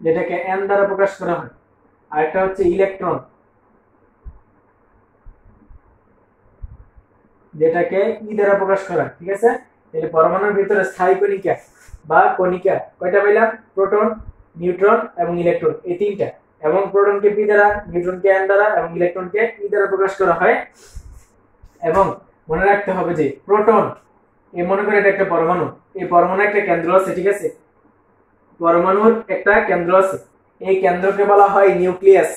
যেটাকে n দ্বারা প্রকাশ করা হয়, আর একটা হচ্ছে ইলেকট্রন যেটাকে ই দ্বারা প্রকাশ করা হয়। ঠিক আছে, তাহলে পরমাণুর ভিতরে স্থায়ী কণিকা বা কণিকা কয়টা পাইলাম? প্রোটন, নিউট্রন এবং ইলেকট্রন, এই তিনটা। এবং প্রোটনকে পি দ্বারা, নিউট্রনকে এন দ্বারা এবং ইলেকট্রনকে ই দ্বারা প্রকাশ করা হয়। এবং মনে রাখতে হবে যে প্রোটন, এই মনে করে এটা একটা পরমাণু, এই পরমাণু একটা কেন্দ্র আছে। ঠিক আছে, পরমাণুর একটা কেন্দ্র আছে, এই কেন্দ্রকে বলা হয় নিউক্লিয়াস।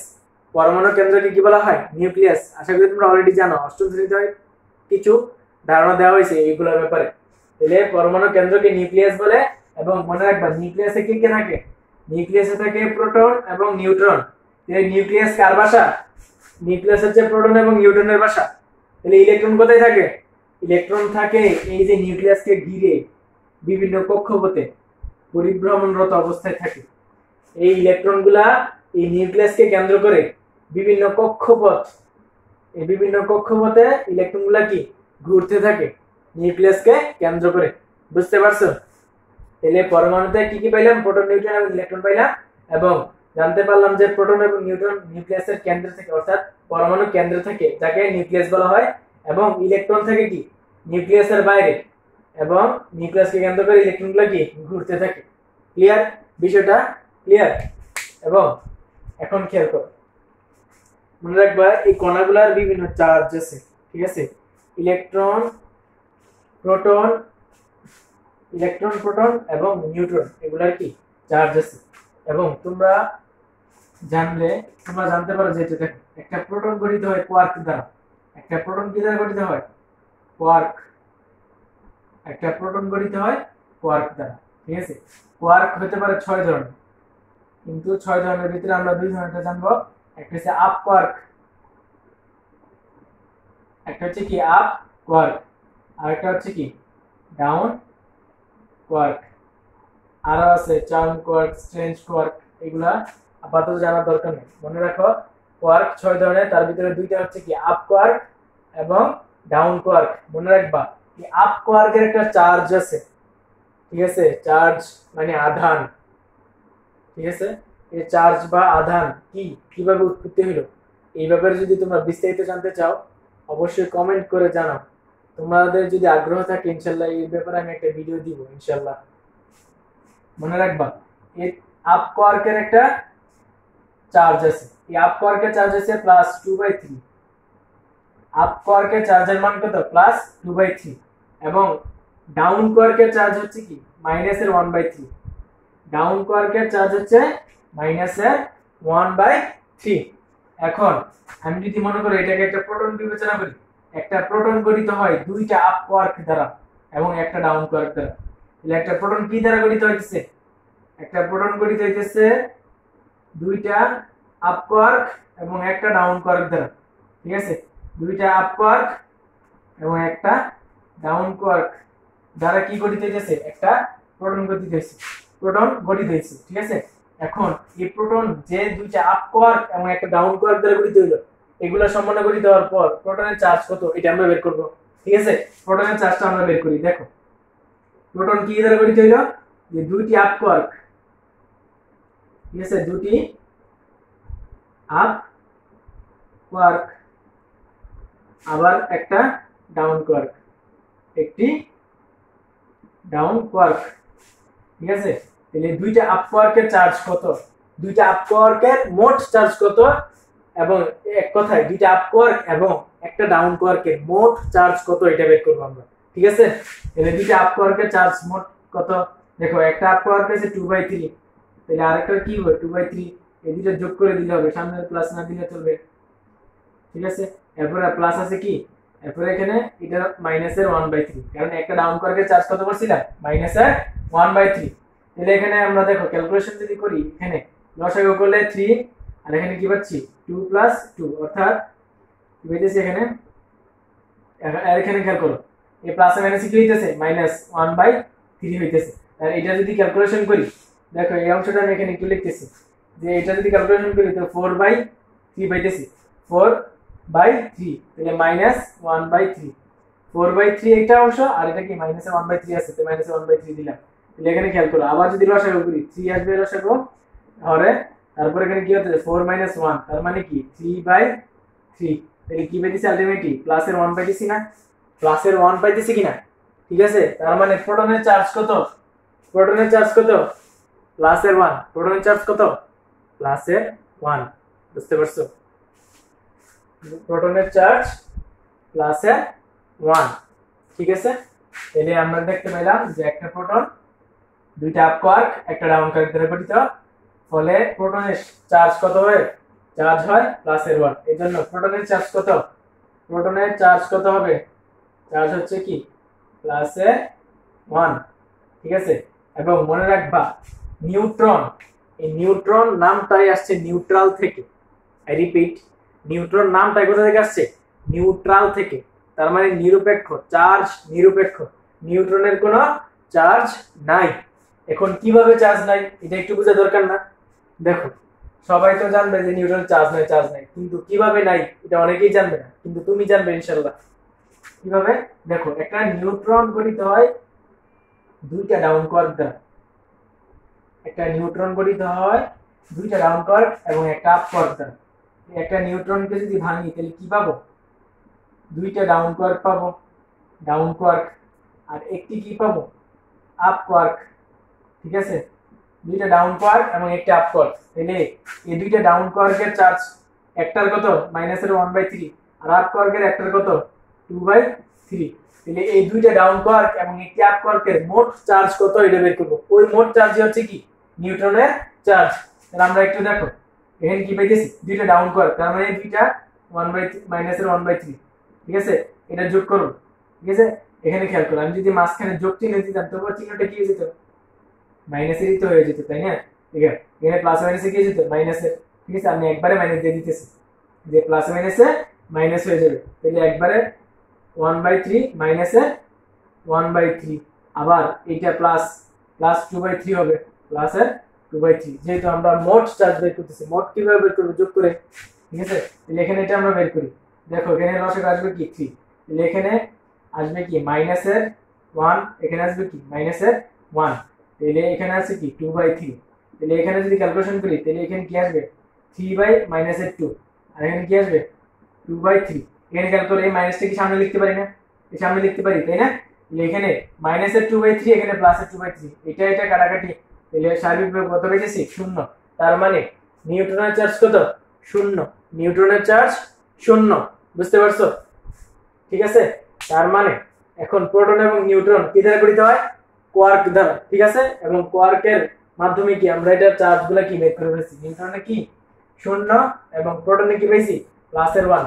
পরমাণু কেন্দ্রকে কি বলা হয়? নিউক্লিয়াস। আশা করি তোমরা অলরেডি জানো, অষ্টম শ্রেণীতে কিছু ধারণা দেওয়া হয়েছে এইগুলোর ব্যাপারে। তাহলে পরমাণু কেন্দ্রকে নিউক্লিয়াস বলে। এবং মনে রাখবা নিউক্লিয়াসে কি কি থাকে? নিউক্লিয়াসে থাকে প্রোটন এবং নিউট্রন। তাহলে নিউক্লিয়াস কার বাসা? নিউক্লিয়াস হচ্ছে প্রোটন এবং নিউট্রনের বাসা। তাহলে ইলেকট্রন কোথায় থাকে? ইলেকট্রন থাকে এই যে নিউক্লিয়াসকে ঘিরে বিভিন্ন কক্ষপথে পরিভ্রমণরত অবস্থায় থাকে। এই ইলেকট্রনগুলা এই নিউক্লিয়াসকে কেন্দ্র করে বিভিন্ন কক্ষপথ, এই বিভিন্ন কক্ষপথে ইলেকট্রনগুলা কি ঘুরতে থাকে নিউক্লিয়াসকে কেন্দ্র করে। বুঝতে পারছো? তাহলে পরমাণুতে কি কি পাইলাম? প্রোটন, নিউট্রন এবং ইলেকট্রন পাইলাম। এবং জানতে পারলাম যে প্রোটন এবং নিউট্রন নিউক্লিয়াসের কেন্দ্র থেকে, অর্থাৎ পরমাণু কেন্দ্র থেকে, যাকে নিউক্লিয়াস বলা হয়। এবং ইলেকট্রন থাকে কি নিউক্লিয়াসের বাইরে, এবং নিউক্লিয়াসকে কেন্দ্র করে ইলেকট্রনগুলো কি ঘুরতে থাকে। ক্লিয়ার? বিষয়টা ক্লিয়ার? এবং এখন খেয়াল করো, মনে রাখবা এই কণাগুলোর বিভিন্ন চার্জ আছে। ঠিক আছে, ইলেকট্রন, প্রোটন, এবং নিউট্রন, এগুলার কি চার্জ আছে। এবং তোমরা জানতে পারো যে দেখো, একটা প্রোটন গঠিত হয় কোয়ার্ক দ্বারা। একটা প্রোটন কি দ্বারা গঠিত হয়? কোয়ার্ক। একটা প্রোটন গঠিত হয় কোয়ার্ক দ্বারা। ঠিক আছে, কোয়ার্ক হতে পারে 6 ধরনের, কিন্তু 6 ধরনের ভিতরে আমরা 2 ধরনেরটা জানবো। একটা হচ্ছে আপ কোয়ার্ক, একটা হচ্ছে কি আপ কোয়ার্ক, আর একটা হচ্ছে কি ডাউন কোয়ার্ক। আরো আছে চার্ম কোয়ার্ক, স্ট্রেঞ্জ কোয়ার্ক, এগুলা আপাতত জানার দরকার নেই। মনে রাখো কোয়ার্ক 6 ধরনের, তার ভিতরে 2টা হচ্ছে কি আপ কোয়ার্ক এবং ডাউন কোয়ার্ক। মনে রাখবা এই আপ কোয়ার্কের একটা চার্জ আছে। ঠিক আছে, চার্জ মানে আধান। ঠিক আছে, এই চার্জ বা আধান কি, কিভাবে উৎপত্তি হলো, এই ব্যাপারে যদি তোমরা বিস্তারিত জানতে চাও অবশ্যই কমেন্ট করে জানাও। তোমাদের যদি আগ্রহ থাকে ইনশাআল্লাহ এই ব্যাপারে আমি একটা ভিডিও দিব ইনশাআল্লাহ। মনে রাখবা এই আপ কোয়ার্কের একটা চার্জ আছে, এই আপ কোয়ার্কের চার্জ আছে +2/3। আপ কোয়ার্কের চার্জের মান কত? +2/3। এবং ডাউন কোয়ার্কের চার্জ হচ্ছে কি -1/3। ডাউন কোয়ার্কের চার্জ হচ্ছে -1/3। এখন আমি যদি মনে করি এটাকে একটা প্রোটন বিবেচনা করি, একটা প্রোটন গঠিত হয় 2টা আপ কোয়ার্ক দ্বারা এবং একটা ডাউন কোয়ার্ক দ্বারা। তাহলে একটা প্রোটন কি দ্বারা গঠিত হইতেছে? একটা প্রোটন গঠিত হইতেছে 2টা আপ কোয়ার্ক এবং একটা ডাউন কোয়ার্ক দ্বারা। ঠিক আছে, 2টা আপ কোয়ার্ক এবং একটা ডাউন কোয়ার্ক দ্বারা কি গঠিত হইতেছে? একটা প্রোটন গঠিত হইছে, প্রোটন গঠিত হইছে। ঠিক আছে, এখন এই প্রোটন যে 2টা আপ কোয়ার্ক এবং একটা ডাউন কোয়ার্ক দ্বারা গঠিত হইলো, এগুলা সমন্বয় গঠিত হওয়ার পর প্রোটনের চার্জ কত এটা আমরা বের করব। ঠিক আছে, প্রোটনের চার্জটা আমরা বের করি। দেখো প্রোটন কি দ্বারা গঠিত হইলো? যে 2টি আপ কোয়ার্ক। ঠিক আছে, 2টি আপ কোয়ার্ক, আবার একটা ডাউন কোয়ার্ক, একটি ডাউন কোয়ার্ক। ঠিক আছে, তাহলে 2টা আপ কোয়ার্কের চার্জ কত, 2টা আপ কোয়ার্কের মোট চার্জ কত, এবং এক কথায় 2টা আপ কোয়ার্ক এবং একটা ডাউন কোয়ার্কের মোট চার্জ কত এটা বের করব আমরা। ঠিক আছে, তাহলে 2টা আপ কোয়ার্কের চার্জ মোট কত? দেখো একটা আপ কোয়ার্ক আছে 2/3, তাহলে আরেকটা কি হবে 2/3, এই দুটো যোগ করে দিলে হবে, সামনে প্লাস না দিলে চলবে। ঠিক আছে, এরপরে প্লাস আছে কি, এরপরে এখানে এটা -1/3, কারণ একটা ডাউন কোয়ার্কের চার্জ কত করছিলাম? -1/3। তাহলে এখানে আমরা দেখো ক্যালকুলেশন যদি করি, এখানে লসাগু করলে 3, আর এখানে কি পাচ্ছি 2 + 2, অর্থাৎ কি হইতেছে এখানে, আর এখানে খেয়াল করো এই প্লাস এ মাইনাসে কি হইতেছে? -1/3 হইতেছে। আর এটা যদি ক্যালকুলেশন করি, দেখো এই অংশটা আমি এখানে একটু লিখতেছি, যে এটা যদি ক্যালকুলেশন করি তো 4/3 পাইতেছি, 4/3, তাহলে -1/3, 4/3 একটা অংশ, আর এটা কি -1/3 আছে, তো -1/3 দিলাম। তাহলে এখানে খেয়াল করো, আবার যদি লসাগু করি 3 আসবে লসাগু, হরে তারপর এখানে কি হচ্ছে 4 - 1 তার মানে কি 3/3। তাহলে কি পাইতেছি আলটিমেটলি প্লাসের 1 পাইতেছি না, প্লাসের 1 পাইতেছি কিনা, ঠিক আছে। তার মানে প্রোটনের চার্জ কত, প্রোটনের চার্জ কত প্লাসের 1, প্রোটনের চার্জ কত প্লাসের 1, বুঝতে পারছো, প্রোটনের চার্জ প্লাসের 1, ঠিক আছে। তাহলে আমরা দেখতে পেলাম যে একটা প্রোটন দুইটা আপ কোয়ার্ক একটা ডাউন কোয়ার্ক দ্বারা গঠিত, ফলে প্রোটনের চার্জ কত হয়, চার্জ হয় প্লাসের 1। এজন্য প্রোটনের চার্জ কত, প্রোটনের চার্জ কত হবে, চার্জ হচ্ছে কি প্লাসের 1, ঠিক আছে। এবং মনে রাখবা নিউট্রন, এই নিউট্রন নামটাই আসছে নিউট্রাল থেকে, আই রিপিট নিউট্রন নামটাই কোথা থেকে আসছে, নিউট্রাল থেকে। তার মানে নিরপেক্ষ, চার্জ নিরপেক্ষ, নিউট্রনের কোনো চার্জ নাই। এখন কিভাবে চার্জ নাই এটা একটু বোঝা দরকার না। দেখো সবাই তো জানবে যে নিউট্রন চার্জ নাই, চার্জ নাই, কিন্তু কিভাবে নাই এটা অনেকেই জানবে না, কিন্তু তুমি জানবে ইনশাআল্লাহ। কিভাবে, দেখো একটা নিউট্রন গঠিত হয় দুইটা ডাউন কোয়ার্ক দ্বারা, একটা নিউট্রন গঠিত হয় দুইটা ডাউন কোয়ার্ক এবং একটা আপ কোয়ার্ক দ্বারা। একটা নিউট্রনকে যদি ভাঙি তাহলে কি পাবো, দুইটা ডাউন কোয়ার্ক পাবো, ডাউন কোয়ার্ক, আর একটি কি পাবো আপ কোয়ার্ক, ঠিক আছে। দুইটা ডাউন কোয়ার্ক এবং একটা আপ কোয়ার্ক, তাহলে এই দুইটা ডাউন কোয়ার্কের চার্জ একটার কত মাইনাসের 1/3 আর আপ কোয়ার্কের একটার কত 2/3। তাহলে এই দুইটা ডাউন কোয়ার্ক এবং একটি আপ কোয়ার্কের মোট চার্জ কত এটা বের করব। ওই মোট চার্জ হচ্ছে কি নিউট্রনের চার্জ। তাহলে আমরা একটু দেখো এখানে কি পাইতেছি দুইটা ডাউন কোয়ার্ক, তার মানে দুইটা 1/3 মাইনাসের 1/3, ঠিক আছে। এটা যোগ করব, ঠিক আছে। এখানে খেয়াল করো আমি যদি মাঝখানে যোগ চিহ্ন দিতাম তবে চিহ্নটা কি হয়ে যেত, মাইনাসেরই তো হয়ে যেত, তাই না। ঠিক আছে, এখানে প্লাস মাইনাসে কি যেত মাইনাসের, ঠিক আছে। আমি একবারে মাইনাস দিয়ে দিতেছি যে প্লাস মাইনাসে মাইনাস হয়ে যাবে, তাহলে একবারে 1/3 মাইনাসে 1/3, আবার এইটা প্লাস প্লাস 2/3 হবে, প্লাসের 2/3। যেহেতু আমরা মোট চার্জ বের করতেছি, মোট কিভাবে বের করব, যোগ করে, ঠিক আছে। তাহলে এখানে এটা আমরা বের করি, দেখো এখানে লসাগু আসবে কি 3, তাহলে এখানে আসবে কি মাইনাসের 1, এখানে আসবে কি মাইনাসের 1, তাহলে এখানে আছে কি 2/3। তাহলে এখানে যদি ক্যালকুলেশন করি তাহলে এখানে কি আসবে 3/-2, আর এখানে কি আসবে 2/3। এখানে খেয়াল করে এই মাইনাসটা কি সামনে লিখতে পারি না, এই সামনে লিখতে পারি, তাই না। তাহলে এখানে মাইনাসের 2/3, এখানে প্লাসের 2/3, এটা এটা কাটাকাটি, তাহলে সার্বিকভাবে কত পেয়েছি 0। তার মানে নিউট্রনের চার্জ কত 0, নিউট্রনের চার্জ 0, বুঝতে পারছো, ঠিক আছে। তার মানে এখন প্রোটন এবং নিউট্রন কি দ্বারা গঠিত হয়, কোয়ার্ক দ্বারা, ঠিক আছে। এবং কোয়ার্কের মাধ্যমে কি আমরা এটা চার্জগুলো কি বের করে ফেলেছি, নিউট্রনে কি 0 এবং প্রোটনে কি পেয়েছি প্লাসের 1।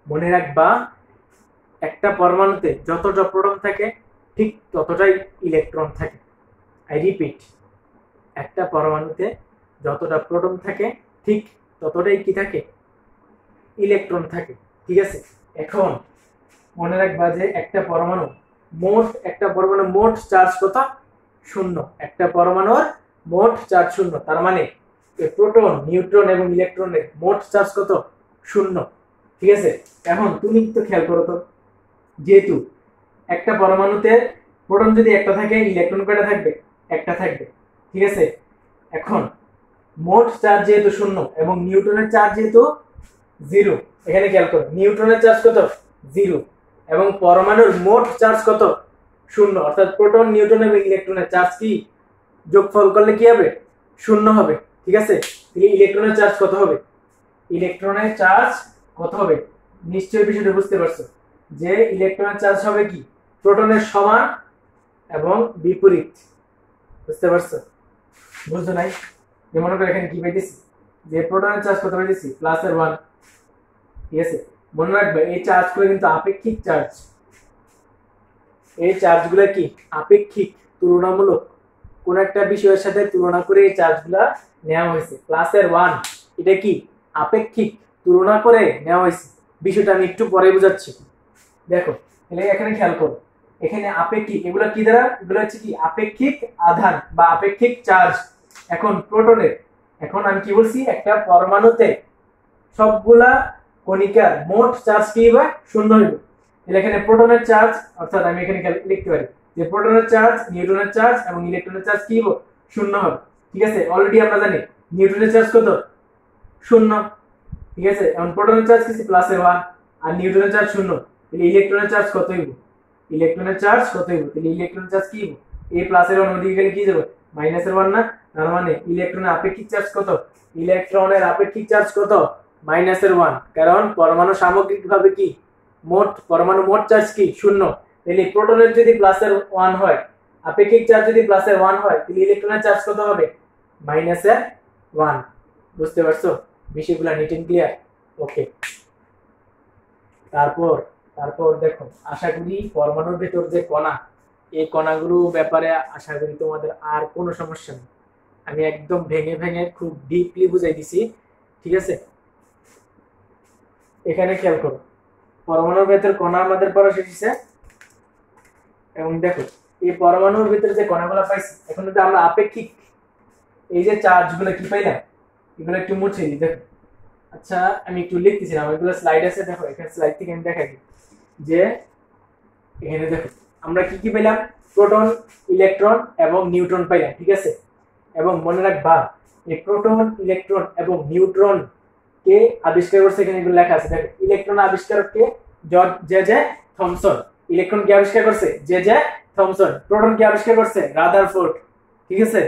মনে রাখবা একটা পরমাণুতে যতটা প্রোটন থাকে ঠিক ততটাই ইলেকট্রন থাকে, আই রিপিট একটা পরমাণুতে যতটা প্রোটন থাকে ঠিক ততটাই কি থাকে ইলেকট্রন থাকে, ঠিক আছে। এখন মনে রাখবা যে একটা পরমাণু মোট চার্জ কত 0, একটা পরমাণুর মোট চার্জ 0, তার মানে প্রোটন নিউট্রন এবং ইলেকট্রনের মোট চার্জ কত 0, ঠিক আছে। এখন তুমি তো খেয়াল করো তো, যেহেতু একটা পরমাণুতে প্রোটন যদি একটা থাকে ইলেকট্রন কয়টা থাকবে, একটা থাকবে, ঠিক আছে। এখন মোট চার্জ যেহেতু 0 এবং নিউট্রনের চার্জ যেহেতু 0, এখানে খেয়াল করো নিউট্রনের চার্জ কত 0 এবং পরমাণুর মোট চার্জ কত 0, অর্থাৎ প্রোটন নিউট্রন এবং ইলেকট্রনের চার্জ কি যোগফল করলে কি হবে 0 হবে, ঠিক আছে। তাহলে ইলেকট্রনের চার্জ কত হবে, ইলেকট্রনের চার্জ কত হবে, নিশ্চয়ই বিষয়টা বুঝতে পারছো যে ইলেকট্রনের চার্জ হবে কি প্রোটনের সমান এবং বিপরীত, বুঝতে পারছো, বুঝছো নাই। যেমন করে এখানে কি পাইতেছি যে প্রোটনের চার্জ কত পাইতেছি প্লাসের 1, ঠিক আছে। মনে রাখবে এই চার্জগুলো কিন্তু আপেক্ষিক চার্জ, এই চার্জগুলো কি আপেক্ষিক, তুলনামূলক, কোন একটা বিষয়ের সাথে তুলনা করে এই চার্জগুলো নেওয়া হয়েছে। প্লাসের 1 এটা কি আপেক্ষিক, তুলনা করে নেওয়া হয়েছে, বিষয়টা আমি একটু পরে বোঝাচ্ছি। দেখো তাহলে এখানে খেয়াল করো এখানে আপেক্ষিক, এগুলো কি দ্বারা, এগুলো হচ্ছে কি আপেক্ষিক আধান বা আপেক্ষিক চার্জ। এখন প্রোটনের, এখন আমি কি বলছি একটা পরমাণুতে সবগুলা কণিকার মোট চার্জ কি হবে 0 হইবে। তাহলে এখানে প্রোটনের চার্জ, অর্থাৎ আমি এখানে লিখতে পারি যে প্রোটনের চার্জ, নিউট্রনের চার্জ এবং ইলেকট্রনের চার্জ কি হবে 0 হবে। ঠিক আছে, অলরেডি আমরা জানি নিউট্রনের চার্জ কত, 0। ঠিক আছে, এখন প্রোটনের চার্জ কি +1 আর নিউট্রনের চার্জ 0, তাহলে ইলেকট্রনের চার্জ কত হইব, ইলেকট্রনের চার্জ কত হইব, তাহলে ইলেকট্রনের চার্জ কি হইব, a প্লাসের 1 ওদিকে গেলে কি যাবে -1 না, তার মানে ইলেকট্রনের আপেক্ষিক চার্জ কত, ইলেকট্রনের আপেক্ষিক চার্জ কত -1, কারণ পরমাণু সামগ্রিকভাবে কি মোট পরমাণু মোট চার্জ কি 0। তাহলে প্রোটনের যদি +1 হয়, আপেক্ষিক চার্জ যদি +1 হয়, তাহলে ইলেকট্রনের চার্জ কত হবে -1। বুঝতে পারছো বিষয়গুলো নিট এন্ড ক্লিয়ার? ওকে, তারপর তারপর দেখো, আশা করি পরমাণুর ভেতর যে কণা, এই কণাগুলো ব্যাপারে আশা করি তোমাদের আর কোনো সমস্যা নেই। আমি একদম ভেঙে ভেঙে খুব ডিপলি বুঝাই দিছি। ঠিক আছে, এখানে খেয়াল করো, পরমাণুর ভেতর কণা আমাদের পড়া শেষ হয়েছে। এবং দেখো এই পরমাণুর ভিতরে যে কণাগুলো পাইছি, এখন যদি আমরা আপেক্ষিক এই যে চার্জগুলো কি পাইলাম, এগুলো একটু মুছে দিই। দেখো, আচ্ছা আমি একটু লিখতেছিলাম, এগুলো স্লাইড আছে, দেখো এখানে স্লাইড থেকে আমি দেখাই দিই যে এখানে দেখো আমরা কি কি পেলাম, প্রোটন, ইলেকট্রন এবং নিউট্রন পাইলাম। ঠিক আছে, এবং মনে রাখবা এই প্রোটন, ইলেকট্রন এবং নিউট্রন কে আবিষ্কার করছে, এখানে এগুলো লেখা আছে। দেখো, ইলেকট্রন আবিষ্কারক কে, জে থমসন। ইলেকট্রন কে আবিষ্কার করছে, জে থমসন। প্রোটন কে আবিষ্কার করছে, রাদারফোর্ড। ঠিক আছে,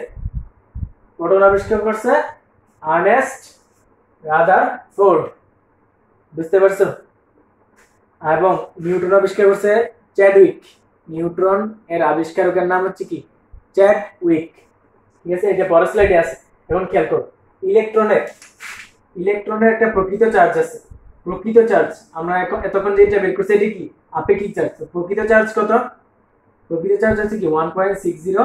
প্রোটন আবিষ্কার করছে আর্নেস্ট রাদারফোর্ড। বুঝতে পারছো? এবং নিউট্রন আবিষ্কার করছে চ্যাডউইক। নিউট্রন এর আবিষ্কারকের নাম হচ্ছে কি, চ্যাডউইক। ঠিক আছে, এটা পরের স্লাইডে আছে। এখন খেয়াল করো, ইলেকট্রনের একটা প্রকৃত চার্জ আছে। প্রকৃত চার্জ আমরা এতক্ষণ যেটা বের করছি এটা কি, আপেক্ষিক চার্জ। তো প্রকৃত চার্জ কত, প্রকৃত চার্জ হচ্ছে কি 1.60 ×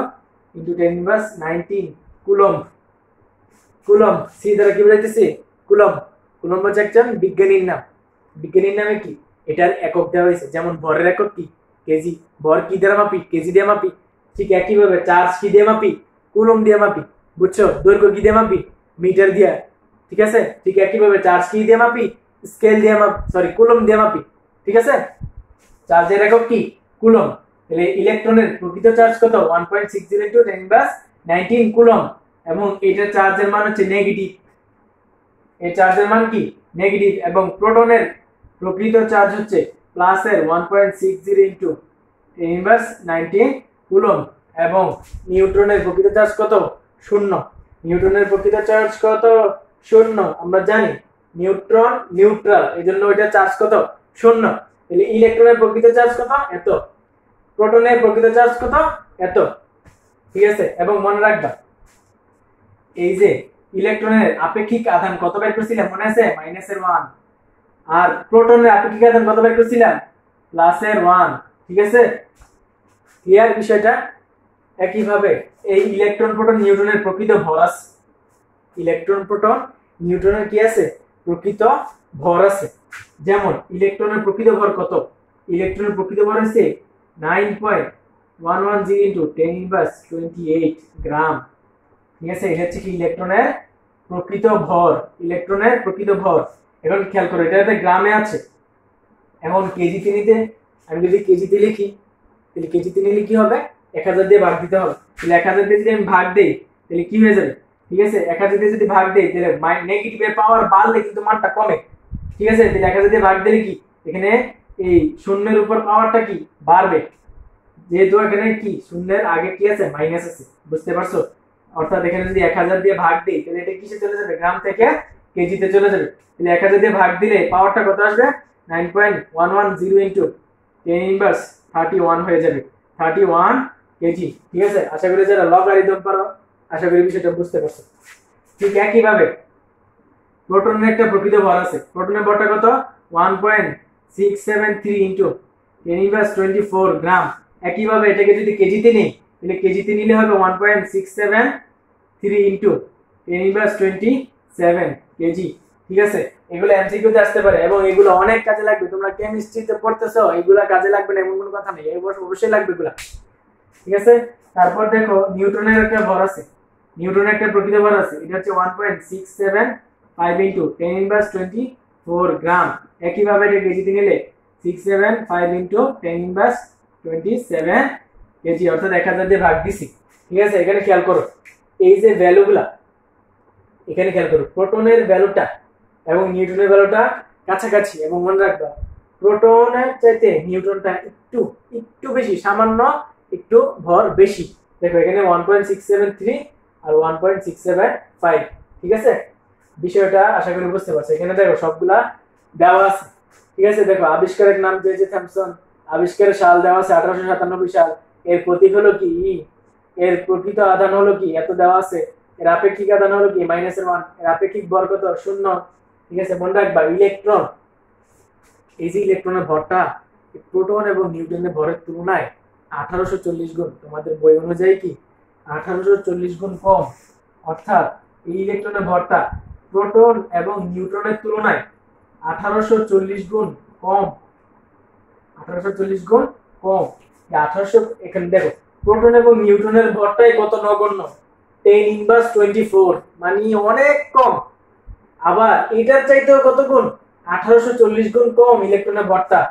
10⁻19 কুলম্ব। কুলম্ব সি দ্বারা কি বোঝাইতেছি, কুলম্ব। কুলম্ব হচ্ছে একজন বিজ্ঞানীর নাম। বিজ্ঞানীর নামে কি এটার একক দেওয়া হয়েছে, যেমন ভরের একক কি কেজি, ভর কি দ্বারা মাপি, কেজি দিয়ে মাপি। ঠিক একইভাবে চার্জ কি দিয়ে মাপি, কুলম্ব দিয়ে মাপি। বুঝছো? দৈর্ঘ্য কি দিয়ে মাপি, মিটার দিয়ে। ঠিক আছে, ঠিক একইভাবে চার্জ কি দিয়ে মাপি, স্কেল দিয়ে মাপি, সরি কুলম্ব দিয়ে মাপি। ঠিক আছে, চার্জের একক কি কুলম্ব। তাহলে ইলেকট্রনের প্রকৃত চার্জ কত, 1.60 × 10⁻19 কুলম্ব। এবং এটার চার্জের মান হচ্ছে নেগেটিভ। এই চার্জের মান কি নেগেটিভ। এবং প্রোটনের প্রকৃত চার্জ হচ্ছে প্লাসের 1.60 × 10⁻19 কুলম্ব। এবং নিউট্রনের প্রকৃত চার্জ কত, 0। নিউট্রনের প্রকৃত চার্জ কত, 0। আমরা জানি নিউট্রন নিউট্রাল, এই জন্য ওইটার চার্জ কত, 0। তাহলে ইলেকট্রনের প্রকৃত চার্জ কত, এত। প্রোটনের প্রকৃত চার্জ কত, এত। ঠিক আছে, এবং মনে রাখবা এই যে ইলেকট্রনের আপেক্ষিক আধান কত বের করেছিলাম, মনে আছে, -1। আর প্রোটনের আপেক্ষিক আধান কত বের করেছিলাম, +1। ঠিক আছে, ক্লিয়ার বিষয়টা? একইভাবে এই ইলেকট্রন, প্রোটন, নিউট্রনের প্রকৃত ভর আছে। ইলেকট্রন, প্রোটন, নিউট্রনের কি আছে, প্রকৃত ভর আছে। যেমন ইলেকট্রনের প্রকৃত ভর কত, ইলেকট্রনের প্রকৃত ভর হচ্ছে 9.110 × 10⁻28 গ্রাম। ঠিক আছে, এটা হচ্ছে কি ইলেকট্রনের প্রকৃত ভর, ইলেকট্রনের প্রকৃত ভর। এখন খেয়াল করো, এটা গ্রামে আছে। এখন কেজিতে নিতে, আমি যদি কেজিতে লিখি, তাহলে কেজিতে নিলে কি হবে, 1000 দিয়ে ভাগ দিতে হবে। তাহলে 1000 দিয়ে যদি আমি ভাগ দেই, তাহলে কি হয়ে যাবে, ঠিক আছে, 1000 দিয়ে যদি ভাগ দেই, তাহলে নেগেটিভের পাওয়ার বাড়লে কিন্তু মানটা কমে। ঠিক আছে, তাহলে 1000 দিয়ে ভাগ দিলে কি, এখানে এই শূন্যের উপর পাওয়ারটা কি বাড়বে, যেহেতু এখানে কি শূন্যের আগে কি আছে, মাইনাস আছে। বুঝতে পারছো? অর্থাৎ এখানে যদি 1000 দিয়ে ভাগ দিই, তাহলে এটা কিসে চলে যাবে, গ্রাম থেকে কেজিতে চলে যাবে। তাহলে 1000 দিয়ে ভাগ দিলে পাওয়ারটা কত আসবে, 9.110 × 10⁻31 হয়ে যাবে, 31 কেজি। ঠিক আছে, আশা করি যারা লগারিদম পারো, আশা করি বিষয়টা বুঝতে পারছো। ঠিক একইভাবে প্রোটনের একটা প্রকৃত ভর আছে। প্রোটনের ভরটা কত, 1.673 × 10⁻24 গ্রাম। একইভাবে এটাকে যদি কেজিতে নিই, তাহলে কেজিতে নিলে হবে 1.673 × 10⁻27 কেজি। ঠিক আছে, এগুলো এমসিকিউতে আসতে পারে এবং এগুলো অনেক কাজে লাগবে। তোমরা কেমিস্ট্রিতে পড়তেছো, এগুলো কাজে লাগবে না এমন কোনো কথা নেই, অবশ্যই লাগবে এগুলো। ঠিক আছে, তারপর দেখো নিউটনের একটা ভর আছে। নিউটনের একটা প্রকৃত ভর আছে, এটা হচ্ছে 1.675 × 10⁻24 গ্রাম। একইভাবে এটা কেজিতে নিলে 675 × 10⁻27 কেজি, অর্থাৎ 1000 দিয়ে ভাগ দিছি। ঠিক আছে, এখানে খেয়াল করো এই যে ভ্যালুগুলা এখানে খেয়াল করো, প্রোটনের ভ্যালুটা এবং নিউট্রনের ভ্যালুটা কাছাকাছি, এবং মনে রাখবা প্রোটনের চাইতে নিউট্রনটা একটু একটু বেশি, সামান্য একটু ভর বেশি। দেখো এখানে 1.673 আর 1.675, ঠিক আছে? বিষয়টা আশা করি বুঝতে পারছো। এখানে দেখো সবগুলা দেওয়া আছে, ঠিক আছে? দেখো আবিষ্কারের নাম জে থমসন, আবিষ্কারের সাল দেওয়া আছে 1897 সাল, এর প্রতীক হলো কি ই, এর প্রকৃত আধান হলো কি এত দেওয়া আছে, এর আপেক্ষিক আধান হলো কি -1, এর আপেক্ষিক ভর কত 0, ঠিক আছে? মনে রাখবা ইলেকট্রন, এই যে ইলেকট্রনের ভরটা প্রোটন এবং নিউট্রনের ভরের তুলনায় 1840 গুণ, তোমাদের বই অনুযায়ী কি 1840 গুণ কম। অর্থাৎ এই ইলেকট্রনের ভরটা প্রোটন এবং নিউট্রনের তুলনায় 1840 গুণ কম, 1840 গুণ কম। 1800, এখানে দেখো প্রোটন এবং নিউট্রনের ভরটাই কত নগণ্য, 10^24, মানে অনেক কম। আবার এটার চাইতেও কত গুণ, 1840 গুণ কম ইলেকট্রনের ভরটা,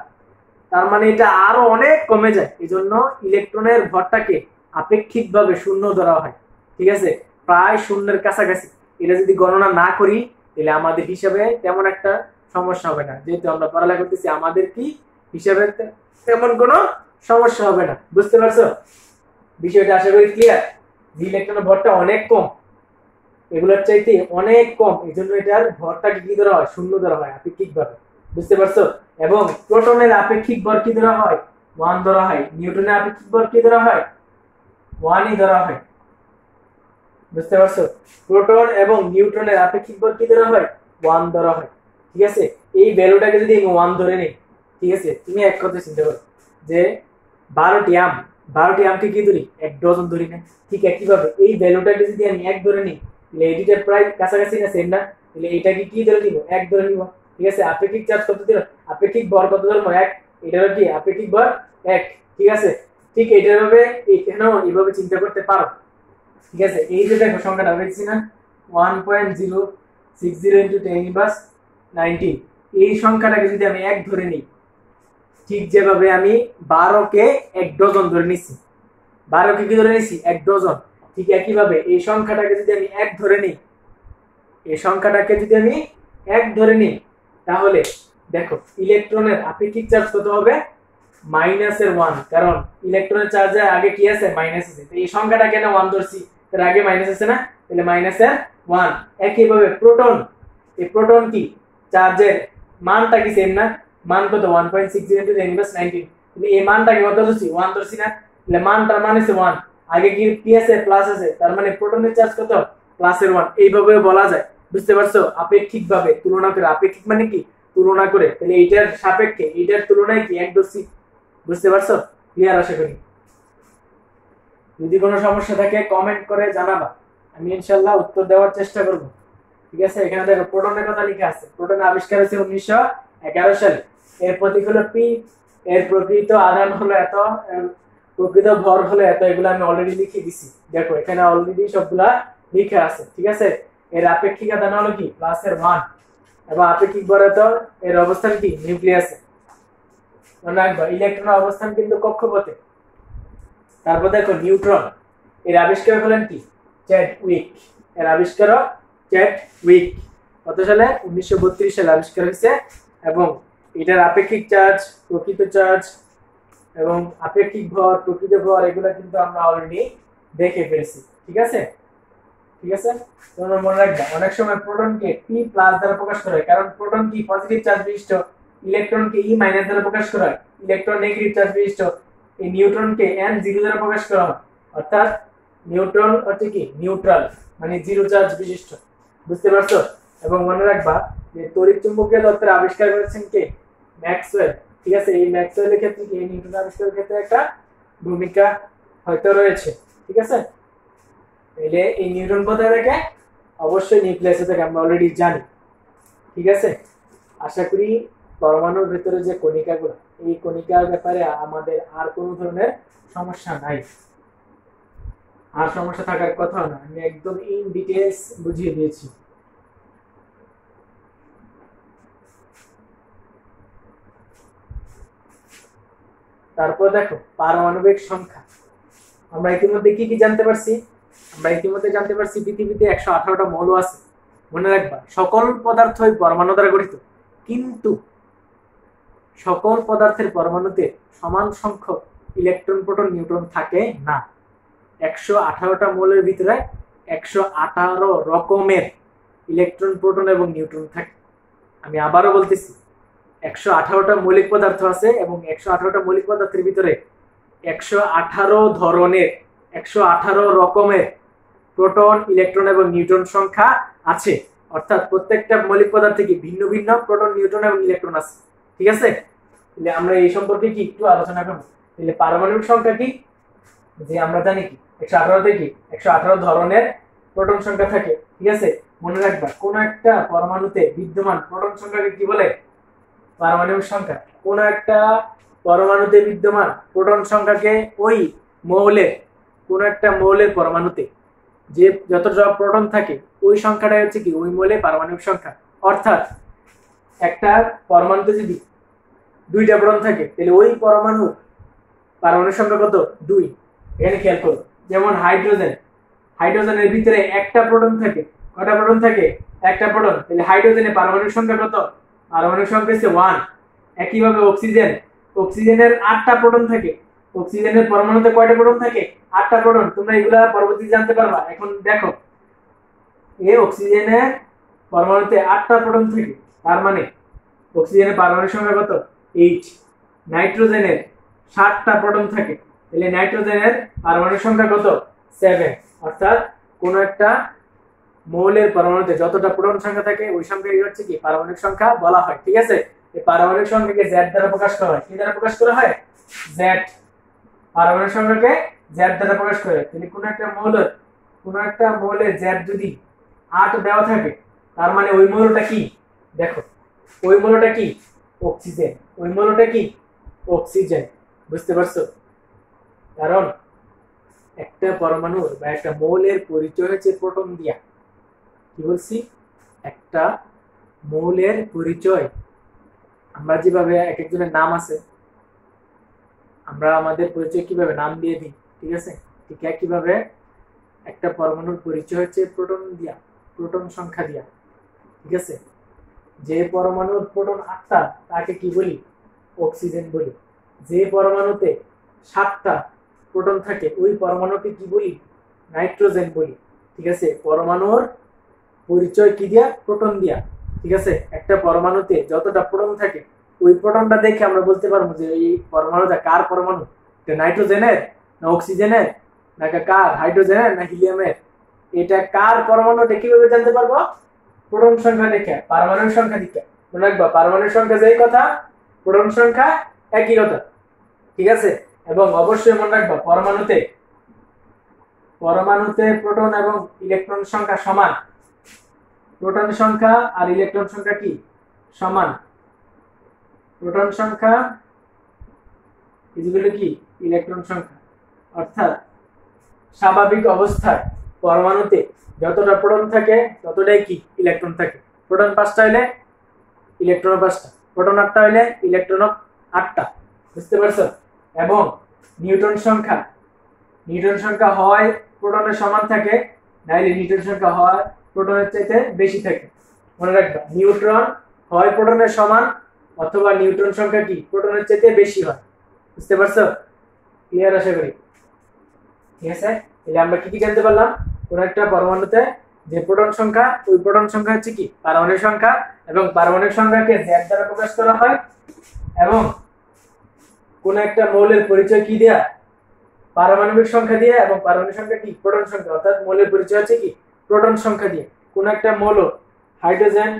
তার মানে এটা আরো অনেক কমে যায়। এই জন্য ইলেকট্রনের ভরটাকে আপেক্ষিকভাবে শূন্য ধরা হয়, ঠিক আছে? প্রায় শূন্যের কাছাকাছি। এটা যদি গণনা না করি তাহলে আমাদের হিসাবে তেমন একটা সমস্যা হবে না, যেহেতু আমরা পড়ালেখা করতেছি, আমাদের কি হিসাবে তেমন কোনো সমস্যা হবে না। বুঝতে পারছো বিষয়টা? আশা করি ক্লিয়ার। যে ইলেকট্রনের ভরটা অনেক কম, এগুলোর চাইতে অনেক কম, এই জন্য এটার ভরটাকে কি ধরা হয়, শূন্য ধরা হয় আপেক্ষিকভাবে। বুঝতে পারছো? এবং প্রোটনের আপেক্ষিক ভর কি ধরা হয়, 1 ধরা হয়। নিউটনের আপেক্ষিক ভর কি ধরা হয়, 1ই ধরা হয়। বুঝতে পারছো? প্রোটন এবং নিউট্রনের আপেক্ষিক ভর কি ধরা হয়, 1 ধরা হয়, ঠিক আছে? এই ভ্যালুটাকে যদি আমি 1 ধরে নিই, ঠিক আছে, তুমি এক কথা চিন্তা করো যে 12টি আম, 12টি আমকে কি ধরি, 1 ডজন ধরি না? ঠিক একইভাবে এই ভ্যালুটাকে যদি আমি 1 ধরে নিই তাহলে এডিটা প্রায় কাছাকাছি না, সেম না? তাহলে এটাকে কি ধরে নিব, 1 ধরে নিব, ঠিক আছে? আপেক্ষিক চার্জ কত দিল, আপেক্ষিক ভর কত ধরবো, 1, এটার কি আপেক্ষিক ভর 1, ঠিক আছে? ঠিক এইটার ভাবে এখানেও এইভাবে চিন্তা করতে পারো, ঠিক আছে? এই যে দেখো সংখ্যাটা দেখছি না, 1.060 × 10^19, এই সংখ্যাটাকে যদি আমি 1 ধরে নিই, ঠিক যেভাবে আমি 12কে 1 ডজন ধরে নিছি, 12কে কি ধরে নিছি, 1 ডজন, ঠিক একইভাবে এই সংখ্যাটাকে যদি আমি 1 ধরে নিই, এই সংখ্যাটাকে যদি আমি 1 ধরে নিই, তাহলে দেখো ইলেকট্রনের আপেক্ষিক চার্জ কত হবে, -1, কারণ ইলেকট্রনের চার্জের আগে কি আছে, মাইনাস আছে। তো এই সংখ্যাটা কেন 1 ধরছি, তার আগে মাইনাস আছে না, তাহলে -1। একইভাবে প্রোটন, এই প্রোটন কি চার্জের মানটা কি সেম না, মান কত 1.60 × 10^19, তাহলে এই মানটাকে কত ধরছি, 1 ধরছি না? তাহলে মানটার মান হচ্ছে 1, আগে কি আছে, প্লাস আছে, তার মানে প্রোটনের চার্জ কত, +1। এইভাবে বলা যায়। বুঝতে পারছো? আপেক্ষিকভাবে তুলনা করে, আপেক্ষিক মানে কি তুলনা করে, তাহলে এইটার সাপেক্ষে এইটার তুলনায় কি 1 ধরছি। বুঝতে পারছো? ক্লিয়ার আশা করি। যদি কোনো সমস্যা থাকে কমেন্ট করে জানাবা, আমি ইনশাআল্লাহ উত্তর দেওয়ার চেষ্টা করব, ঠিক আছে? এখানে দেখো প্রোটনের কথা লেখা আছে, প্রোটনের আবিষ্কার হয়েছে 1911 সালে, এর প্রতীক হলো পি, এর প্রকৃত আধান হলো এত, প্রকৃত ভর হলো এত, এগুলো আমি অলরেডি লিখে দিছি। দেখো এখানে অলরেডি সবগুলা লিখে আছে, ঠিক আছে? এর আপেক্ষিক আধান হলো কি +1, এবং আপেক্ষিক ভর এত, এর অবস্থান কি নিউক্লিয়াসে। মনে রাখবা ইলেকট্রনের অবস্থান কিন্তু কক্ষপথে। তারপর দেখো নিউট্রন, এর আবিষ্কার হলেন কি চ্যাডউইক, এর আবিষ্কারক চ্যাডউইক। কত সালে, 1932 সালে আবিষ্কার হয়েছে। এবং এটার আপেক্ষিক চার্জ, প্রকৃত চার্জ এবং আপেক্ষিক ভর, প্রকৃত ভর, এগুলো কিন্তু আমরা অলরেডি দেখে ফেলেছি, ঠিক আছে? ঠিক আছে, তোমরা মনে রাখবা অনেক সময় প্রোটনকে P+ দ্বারা প্রকাশ করা হয়, কারণ প্রোটন কি পজিটিভ চার্জ বিশিষ্ট, ইলেকট্রনকে E- দ্বারা প্রকাশ করা হয়, ইলেকট্রন নেগেটিভ চার্জ বিশিষ্ট, এই নিউট্রনকে N0 দ্বারা প্রকাশ করা হয়, অর্থাৎ নিউট্রন হচ্ছে কি নিউট্রাল, মানে 0 চার্জ বিশিষ্ট। বুঝতে পারছো? এবং মনে রাখবা যে তড়িৎ চুম্বকীয় তত্ত্বের আবিষ্কার করেছেন কে, ম্যাক্সওয়েল, ঠিক আছে? এই ম্যাক্সওয়েলের ক্ষেত্রে কি নিউটনের আবিষ্কারের ক্ষেত্রে একটা ভূমিকা হয়তো রয়েছে, ঠিক আছে? তাহলে এই নিউট্রন কোথায় থাকে, অবশ্যই নিউক্লিয়াসে থাকে, আমরা অলরেডি জানি, ঠিক আছে? আশা করি পরমাণুর ভিতরে যে কণিকাগুলো, এই কণিকার ব্যাপারে আমাদের আর কোনো ধরনের সমস্যা নাই, আর সমস্যা থাকার কথা না, আমি একদম ইন ডিটেইলস বুঝিয়ে দিয়েছি। তারপর দেখো পারমাণবিক সংখ্যা, আমরা ইতিমধ্যে কি কি জানতে পারছি, আমরা ইতিমধ্যে জানতে পারছি পৃথিবীতে 118টা মৌল আছে। মনে রাখবা সকল পদার্থই পরমাণু দ্বারা গঠিত, কিন্তু সকল পদার্থের পরমাণুতে সমান সংখ্যক ইলেকট্রন প্রোটন নিউট্রন থাকে না। 118টা মৌলের ভিতরে 118 রকমের ইলেকট্রন প্রোটন এবং নিউট্রন থাকে। আমি আবারও বলতেছি, 118টা মৌলিক পদার্থ আছে এবং 118টা মৌলিক পদার্থের ভিতরে 118 ধরনের 118 রকমের প্রোটন, ইলেকট্রন এবং নিউট্রন সংখ্যা আছে। অর্থাৎ প্রত্যেকটা মৌলিক পদার্থে কি ভিন্ন ভিন্ন প্রোটন, নিউট্রন এবং ইলেকট্রন আছে। ঠিক আছে, তাহলে আমরা এই সম্পর্কে কি একটু আলোচনা করব। তাহলে পারমাণবিক সংখ্যা কি, যে আমরা জানি কি 118 কি 118 ধরনের প্রোটন সংখ্যা থাকে। ঠিক আছে, মনে রাখবা কোন একটা পরমাণুতে বিদ্যমান প্রোটন সংখ্যাকে কি বলে? পারমাণবিক সংখ্যা। কোন একটা পরমাণুতে বিদ্যমান প্রোটন সংখ্যাকে ওই মৌলের কোন একটা মৌলের পরমাণুতে যে যতটা প্রোটন থাকে ওই সংখ্যাটাই হচ্ছে কি ওই মৌলের পারমাণবিক সংখ্যা। অর্থাৎ একটা পরমাণুতে যদি 2টা প্রোটন থাকে তাহলে ওই পরমাণুর পারমাণবিক সংখ্যা কত? 2। এখানে খেয়াল করো, যেমন হাইড্রোজেনের ভিতরে একটা প্রোটন থাকে। কয়টা প্রোটন থাকে? একটা প্রোটন। তাহলে হাইড্রোজেনের পারমাণবিক সংখ্যা কত? পারমাণবিক সংখ্যা হচ্ছে 1। একইভাবে অক্সিজেনের 8টা প্রোটন থাকে। অক্সিজেনের পরমাণুতে কয়টা প্রোটন থাকে? 8টা প্রোটন। তোমরা এগুলা পরবর্তীতে জানতে পারবা। এখন দেখো, অক্সিজেনের পরমাণুতে 8টা প্রোটন থাকে, তার মানে অক্সিজেনের পারমাণবিক সংখ্যা কত? 8। নাইট্রোজেনের 7টা প্রোটন থাকে, তাহলে নাইট্রোজেনের পারমাণবিক সংখ্যা কত? 7। অর্থাৎ কোন একটা মৌলের পরমাণুতে যতটা প্রোটন সংখ্যা থাকে ওই সংখ্যাকে হচ্ছে কি পারমাণবিক সংখ্যা বলা হয়। ঠিক আছে, এই পারমাণবিক সংখ্যাকে Z দ্বারা প্রকাশ করা হয়। কি দ্বারা প্রকাশ করা হয়? Z। পারমাণবিক সংখ্যাকে Z দ্বারা প্রকাশ করা হয়। তাহলে কোন একটা মৌলের Z যদি 8 দেওয়া থাকে, তার মানে ওই মৌলটা কি? দেখো, ওই মৌলটা কি? অক্সিজেন। ওই মৌলটা কি? অক্সিজেন। বুঝতে পারছো? কারণ একটা পরমাণুর বা একটা মৌলের পরিচয় হচ্ছে প্রোটন দিয়া। কি বলছি? একটা মৌলের পরিচয়, আমরা যেভাবে এক একজনের নাম আছে, আমরা আমাদের পরিচয় কিভাবে নাম দিয়ে দিই, ঠিক আছে, ঠিক একইভাবে একটা পরমাণুর পরিচয় হচ্ছে প্রোটন দিয়া, প্রোটন সংখ্যা দিয়া। ঠিক আছে, যে পরমাণুর প্রোটন 8টা তাকে কি বলি? অক্সিজেন বলি। যে পরমাণুতে 7টা প্রোটন থাকে ওই পরমাণুকে কি বলি? নাইট্রোজেন বলি। ঠিক আছে, পরমাণুর পরিচয় কি দিয়া? প্রোটন দিয়া। ঠিক আছে, একটা পরমাণুতে যতটা প্রোটন থাকে ওই প্রোটনটা দেখে আমরা বলতে পারবো যে এই পরমাণুটা কার পরমাণু, এটা নাইট্রোজেনের না অক্সিজেনের না কার, হাইড্রোজেনের না হিলিয়ামের। এটা কার পরমাণু এটা কিভাবে জানতে পারবো? প্রোটন সংখ্যা দেখে, পারমাণবিক সংখ্যা দেখে। মনে রাখবা পারমাণবিক সংখ্যা যেই কথা, প্রোটন সংখ্যা একই কথা। ঠিক আছে, এবং অবশ্যই মনে রাখবা পরমাণুতে প্রোটন এবং ইলেকট্রন সংখ্যা সমান। প্রোটন সংখ্যা আর ইলেকট্রন সংখ্যা কি? সমান। প্রোটন সংখ্যা ইকুয়াল কি? ইলেকট্রন সংখ্যা। অর্থাৎ স্বাভাবিক অবস্থায় পরমাণুতে যতটা প্রোটন থাকে ততটাই কি ইলেকট্রন থাকে। প্রোটন 5টা হলে ইলেকট্রন 5টা, প্রোটন 8টা হলে ইলেকট্রন 8টা। বুঝতে পারছো? এবং নিউট্রন সংখ্যা হয় প্রোটনের সমান থাকে, নাইলে নিউট্রন সংখ্যা হয় প্রোটনের চাইতে বেশি থাকে। মনে রাখবা নিউট্রন হয় প্রোটনের সমান অথবা নিউট্রন সংখ্যা কি প্রোটনের চাইতে বেশি হয়। বুঝতে পারছো? ক্লিয়ার আশা করি। ঠিক আছে, তাহলে আমরা কি কি জানতে পারলাম? কোন একটা পরমাণুতে যে প্রোটন সংখ্যা ওই প্রোটন সংখ্যা হচ্ছে কি পারমাণবিক সংখ্যা, এবং পারমাণবিক সংখ্যাকে Z দ্বারা প্রকাশ করা হয়। এবং কোন একটা মৌলের পরিচয় কি দেয়া? পারমাণবিক সংখ্যা দিয়ে, এবং পারমাণবিক সংখ্যা কি প্রোটন সংখ্যা। অর্থাৎ মৌলের পরিচয় হচ্ছে কি প্রোটন সংখ্যা দিয়ে। কোন একটা মৌল হাইড্রোজেন,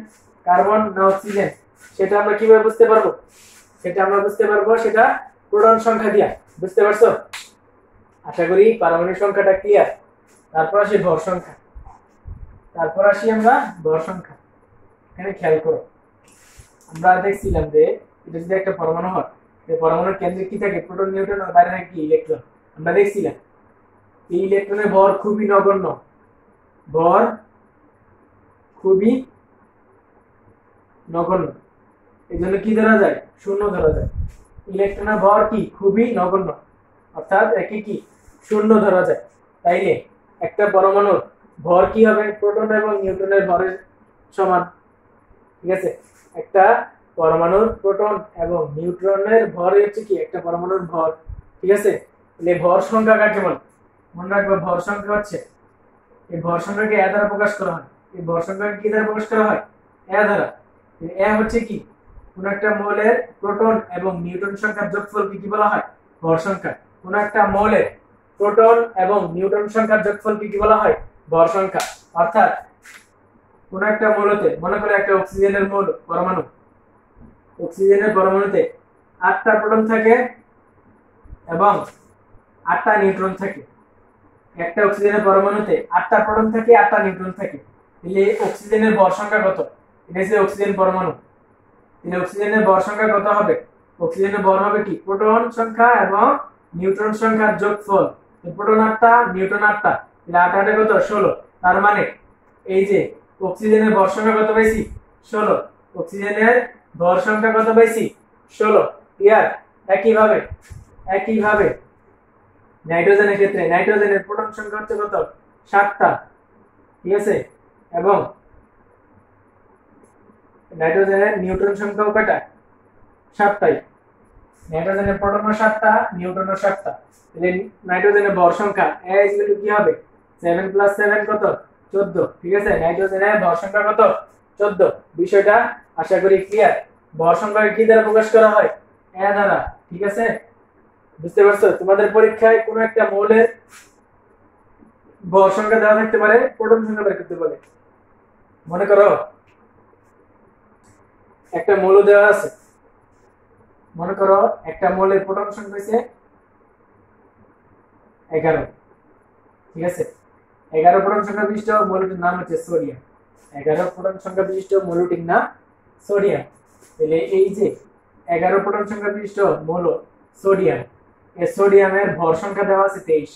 কার্বন না অক্সিজেন, সেটা আমরা কিভাবে বুঝতে পারবো? সেটা প্রোটন সংখ্যা দিয়া। বুঝতে পারছো? আশা করি পারমাণবিক সংখ্যাটা ক্লিয়ার। তারপর আসি ভর সংখ্যা। এখানে খেয়াল করো, আমরা দেখছিলাম যে এটা যদি একটা পরমাণু হয়, এই পরমাণুর কেন্দ্রে কি থাকে? প্রোটন, নিউট্রন, আর বাইরে থাকে কি ইলেকট্রন। আমরা দেখছিলাম এই ইলেকট্রনের ভর খুবই নগণ্য, এই জন্য কি ধরা যায়? শূন্য ধরা যায়। ইলেকট্রনের ভর কি খুবই নগণ্য, অর্থাৎ একে কি শূন্য ধরা যায়। তাইলে একটা পরমাণুর ভর কি হবে, প্রোটন এবং নিউট্রনের ভরের সমান। ঠিক আছে, একটা পরমাণুর প্রোটন এবং নিউট্রনের ভর হচ্ছে কি একটা পরমাণুর ভর। ঠিক আছে, তাহলে ভর সংখ্যা কাকে বলে? মনে রাখবে ভর সংখ্যা হচ্ছে, এই ভর সংখ্যাকে এ দ্বারা প্রকাশ করা হয়। এই ভর সংখ্যাকে কি দ্বারা প্রকাশ করা হয়? এ দ্বারা। এ হচ্ছে কি কোন একটা মৌলের প্রোটন এবং নিউট্রন সংখ্যার যোগফলকে কি বলা হয়? ভর সংখ্যা। কোন একটা মৌলের প্রোটন এবং নিউট্রন সংখ্যার যোগফলকে কি বলা হয়? ভর সংখ্যা। অর্থাৎ কোন একটা মৌলতে, মনে করে একটা অক্সিজেনের মৌল পরমাণু, অক্সিজেনের পরমাণুতে 8টা প্রোটন থাকে এবং 8টা নিউট্রন থাকে। একটা অক্সিজেনের পরমাণুতে 8টা প্রোটন থাকে, 8টা নিউট্রন থাকে। তাহলে অক্সিজেনের ভর সংখ্যা কত? এটা হচ্ছে অক্সিজেন পরমাণু। তাহলে অক্সিজেনের ভর সংখ্যা কত হবে? অক্সিজেনের ভর হবে কি প্রোটন সংখ্যা এবং নিউট্রন সংখ্যার যোগফল। প্রোটন 8টা, নিউট্রন 8টা, তাহলে 8 8 কত? 16। তার মানে এই যে অক্সিজেনের ভর সংখ্যা কত পাইছি? 16। অক্সিজেনের ভর সংখ্যা কত পাইছি? 16। ক্লিয়ার? একইভাবে নাইট্রোজেনের ক্ষেত্রে নাইট্রোজেনের প্রোটন সংখ্যা হচ্ছে কত? 7টা। ঠিক আছে, এবং নাইট্রোজেনের নিউট্রন সংখ্যাও কয়টা? 7টাই। নাইট্রোজেনের প্রোটনও 7টা, নিউট্রনও 7টা। তাহলে নাইট্রোজেনের ভর সংখ্যা A কি হবে? 7 + 7 কত? 14। ঠিক আছে, নাইট্রোজেনের ভর সংখ্যা কত? 14। বিষয়টা আশা করি ক্লিয়ার। ভর সংখ্যাকে কি দ্বারা প্রকাশ করা হয়? A দ্বারা। ঠিক আছে, বুঝতে পারছো? তোমাদের পরীক্ষায় কোন একটা মৌলের ভর সংখ্যা দেওয়া থাকতে পারে, প্রোটন সংখ্যা বের করতে বলে। মনে করো একটা মৌল দেওয়া আছে, মনে করো একটা মৌলের প্রোটন সংখ্যা হচ্ছে 11। ঠিক আছে, 11 প্রোটন সংখ্যা বিশিষ্ট মৌলটির নাম হচ্ছে সোডিয়াম। 11 প্রোটন সংখ্যা বিশিষ্ট মৌলটির নাম সোডিয়াম। তাহলে এই যে 11 প্রোটন সংখ্যা বিশিষ্ট মৌল সোডিয়াম, এই সোডিয়ামের ভর সংখ্যা দেওয়া আছে 23।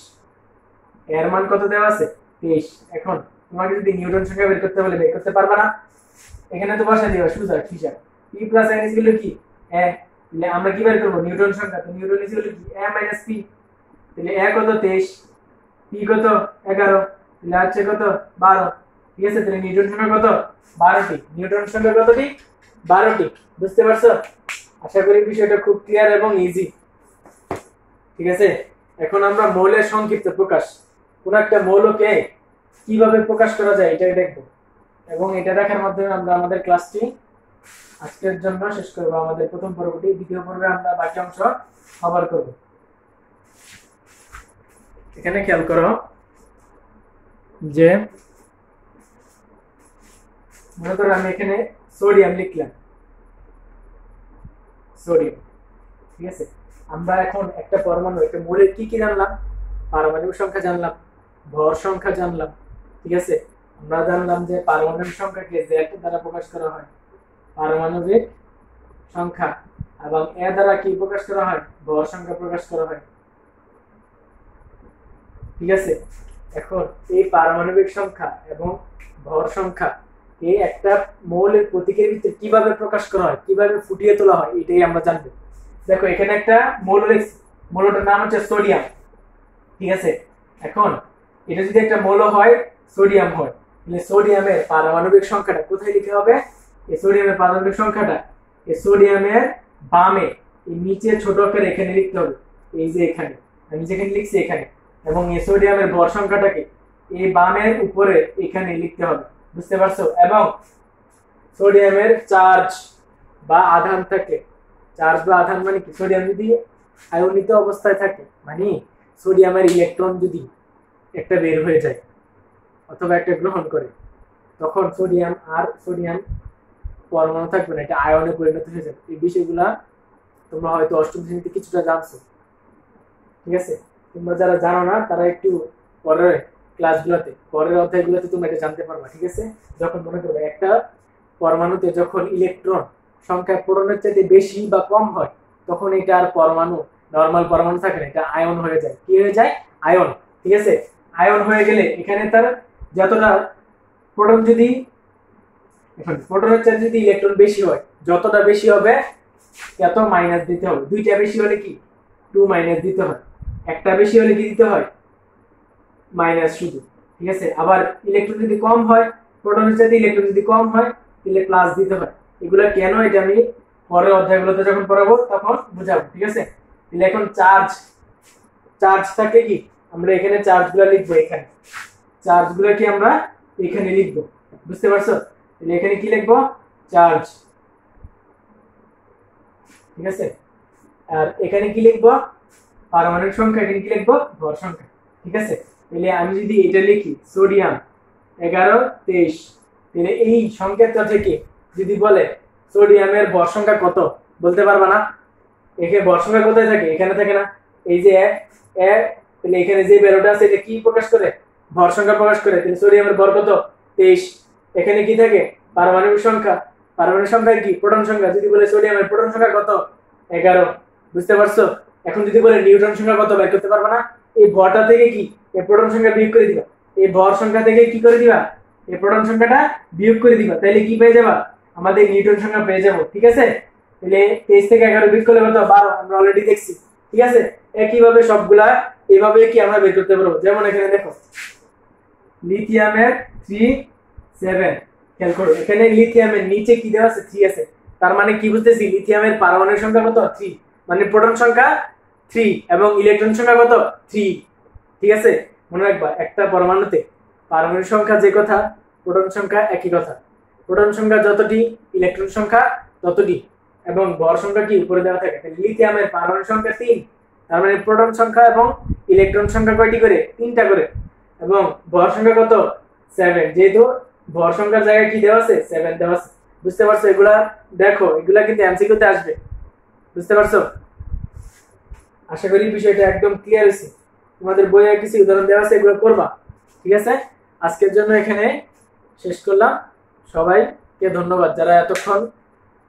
এর মান কত দেওয়া আছে? 23। এখন তোমাকে যদি নিউটন সংখ্যা বের করতে বলে বের করতে পারবে না? এখানে তো বসা দিবা সুজা হিসাব। P + n = কি? a। তাহলে আমরা কি বের করব? নিউটন সংখ্যা। তো নিউটন = কি? a - p। তাহলে a কত? 23, p কত? 11, তাহলে আছে কত? 12। ঠিক আছে, তাহলে নিউটন সংখ্যা কত? 12টি। নিউটন সংখ্যা কতটি? 12টি। বুঝতে পারছো? আশা করি বিষয়টা খুব ক্লিয়ার এবং ইজি। ঠিক আছে, এখন আমরা মৌলের সংক্ষিপ্ত প্রকাশ, কোন একটা মৌলকে কিভাবে প্রকাশ করা যায় এটাই দেখব, এবং এটা দেখার মাধ্যমে আমরা আমাদের ক্লাসটি আজকের জন্য শেষ করব। আমাদের প্রথম পর্বটি, দ্বিতীয় পর্বে আমরা বাকি অংশ কভার করব। এখানে খেয়াল করো যে মনে করো আমি এখানে সোডিয়াম লিখলাম, সোডিয়াম। ঠিক আছে, আমরা এখন একটা পরমাণু, একটা মৌলের কি কি জানলাম? পারমাণবিক সংখ্যা জানলাম, ভর সংখ্যা জানলাম। ঠিক আছে, আমরা জানলাম যে পারমাণবিক সংখ্যাকে Z দ্বারা প্রকাশ করা হয়, পারমাণবিক সংখ্যা, এবং এ দ্বারা কি প্রকাশ করা হয়? ভর সংখ্যা প্রকাশ করা হয়। ঠিক আছে, এখন এই পারমাণবিক সংখ্যা এবং ভর সংখ্যা এই একটা মৌলের প্রতীকের ভিতরে কিভাবে প্রকাশ করা হয়, কিভাবে ফুটিয়ে তোলা হয়, এটাই আমরা জানবো। দেখো এখানে একটা মৌল লিখছি, মৌলটার নাম হচ্ছে সোডিয়াম। ঠিক আছে, এখন এটা যদি একটা মৌল হয়, সোডিয়াম হয়, তাহলে সোডিয়ামের পারমাণবিক সংখ্যাটা কোথায় লিখতে হবে? এই সোডিয়ামের পারমাণবিক সংখ্যাটা এই সোডিয়ামের বামে, এই নিচে ছোট আকারে এখানে লিখতে হবে। এই যে এখানে আমি যেখানে লিখছি এখানে, এবং এই সোডিয়ামের ভর সংখ্যাটাকে এই বামের উপরে এখানে লিখতে হবে। বুঝতে পারছো? এবং সোডিয়ামের চার্জ বা আধান থাকে, চার্জ বা আধান মানে কি? সোডিয়াম যদি আয়নিত অবস্থায় থাকে, মানে সোডিয়ামের ইলেকট্রন যদি একটা বের হয়ে যায় অথবা একটা গ্রহণ করে, তখন সোডিয়াম আর সোডিয়াম পরমাণু থাকবে না, এটা আয়নে পরিণত হয়ে যাবে। এই বিষয়গুলা তোমরা হয়তো অষ্টম শ্রেণীতে কিছুটা জানছো। ঠিক আছে, তোমরা যারা জানো না তারা একটু পরের ক্লাসগুলোতে, পরের অধ্যায়গুলোতে তোমরা এটা জানতে পারবা। ঠিক আছে, যখন মনে করবে একটা পরমাণুতে যখন ইলেকট্রন সংখ্যা প্রোটনের চাইতে বেশি বা কম হয়, তখন এটা আর পরমাণু, নরমাল পরমাণু থাকে না, এটা আয়ন হয়ে যায়। কি হয়ে যায়? আয়ন। ঠিক আছে, আয়ন হয়ে গেলে এখানে তার যতটা প্রোটন, যদি এখন প্রোটনের চাইতে যদি ইলেকট্রন বেশি হয়, যতটা বেশি হবে তত মাইনাস দিতে হবে। দুইটা বেশি হলে কি? 2 মাইনাস দিতে হয়। একটা বেশি হলে কি দিতে হয়? মাইনাস শুধু। ঠিক আছে। আবার ইলেকট্রন যদি কম হয়, প্রোটনের চাইতে ইলেকট্রন যদি কম হয় তাহলে প্লাস দিতে হয়। এগুলো কেন এটা আমি পরের অধ্যায়গুলোতে যখন পড়াবো তখন বুঝাবো, ঠিক আছে। তাহলে এখন চার্জ থাকে কি, আমরা এখানে চার্জগুলো লিখবো, এখানে চার্জগুলো কি আমরা এখানে লিখবো, বুঝতে পারছো। তাহলে এখানে কি লিখবো, চার্জ, ঠিক আছে। আর এখানে কি লিখবো, পারমাণবিক সংখ্যা, এখানে কি লিখবো, ভর সংখ্যা, ঠিক আছে। তাহলে আমি যদি এটা লিখি সোডিয়াম 11 23, তাহলে এই সংকেতটা থেকে যদি বলে সোডিয়ামের ভর সংখ্যা কত, বলতে পারবা না। এখানে ভর সংখ্যা কোথায় থাকে, এখানে থাকে না, এই যে তাহলে এখানে যে ভ্যালুটা আছে এটা কি প্রকাশ করে, ভর সংখ্যা প্রকাশ করে। তাহলে সোডিয়ামের ভর কত, 23। এখানে কি থাকে, পারমাণবিক সংখ্যা, পারমাণবিক সংখ্যা কি, প্রোটন সংখ্যা। যদি বলে সোডিয়ামের প্রোটন সংখ্যা কত, 11, বুঝতে পারছো। এখন যদি বলে নিউট্রন সংখ্যা কত, বের করতে পারবা না। এই ভরটা থেকে কি, এই প্রোটন সংখ্যা বিয়োগ করে দিবা, এই ভর সংখ্যা থেকে কি করে দিবা, এই প্রোটন সংখ্যাটা বিয়োগ করে দিবা, তাইলে কি পেয়ে যাবা, আমাদের নিউটন সংখ্যা পেয়ে যাবো, ঠিক আছে। তাহলে 23 থেকে 11 বিয়োগ করলে কত, 12, আমরা অলরেডি দেখছি, ঠিক আছে। একইভাবে সবগুলা এইভাবে কি আমরা বের করতে পারবো। যেমন এখানে দেখো লিথিয়ামের 3 7, খেয়াল করো এখানে লিথিয়ামের নিচে কি দেওয়া আছে, 3 আছে। তার মানে কি বুঝতেছি, লিথিয়ামের পারমাণবিক সংখ্যা কত, 3, মানে প্রোটন সংখ্যা 3 এবং ইলেকট্রন সংখ্যা কত, 3, ঠিক আছে। মনে রাখবা একটা পরমাণুতে পারমাণবিক সংখ্যা যে কথা, প্রোটন সংখ্যা একই কথা। প্রোটন সংখ্যা যতটি, ইলেকট্রন সংখ্যা ততটি, এবং ভর সংখ্যা কি উপরে দেওয়া থাকে। লিথিয়ামের পারমাণবিক সংখ্যা 3, তার মানে প্রোটন সংখ্যা এবং ইলেকট্রন সংখ্যা কয়টি করে, 3টা করে, এবং ভর সংখ্যা কত, 7, যেহেতু ভর সংখ্যার জায়গায় কি দেওয়া আছে, 7 দেওয়া আছে, বুঝতে পারছো। এগুলা দেখো, এগুলা কিন্তু এমসিকিউ তে আসবে, বুঝতে পারছো। আশা করি বিষয়টা একদম ক্লিয়ার হয়েছে। তোমাদের বইয়ে কিছু উদাহরণ দেওয়া আছে, এগুলো করবা, ঠিক আছে। আজকের জন্য এখানে শেষ করলাম। সবাইকে ধন্যবাদ যারা এতক্ষণ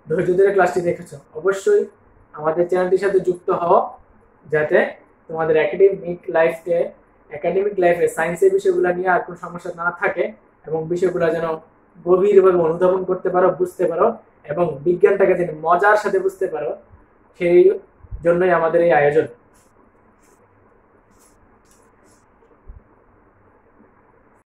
ধৈর্য ধরে ক্লাসটি দেখেছো। অবশ্যই আমাদের চ্যানেলটির সাথে যুক্ত হও, যাতে তোমাদের একাডেমিক লাইফে সায়েন্সের বিষয়গুলো নিয়ে আর কোনো সমস্যা না থাকে, এবং বিষয়গুলো যেন গভীরভাবে অনুধাবন করতে পারো, বুঝতে পারো, এবং বিজ্ঞানটাকে যেন মজার সাথে বুঝতে পারো, সেই জন্যই আমাদের এই আয়োজন।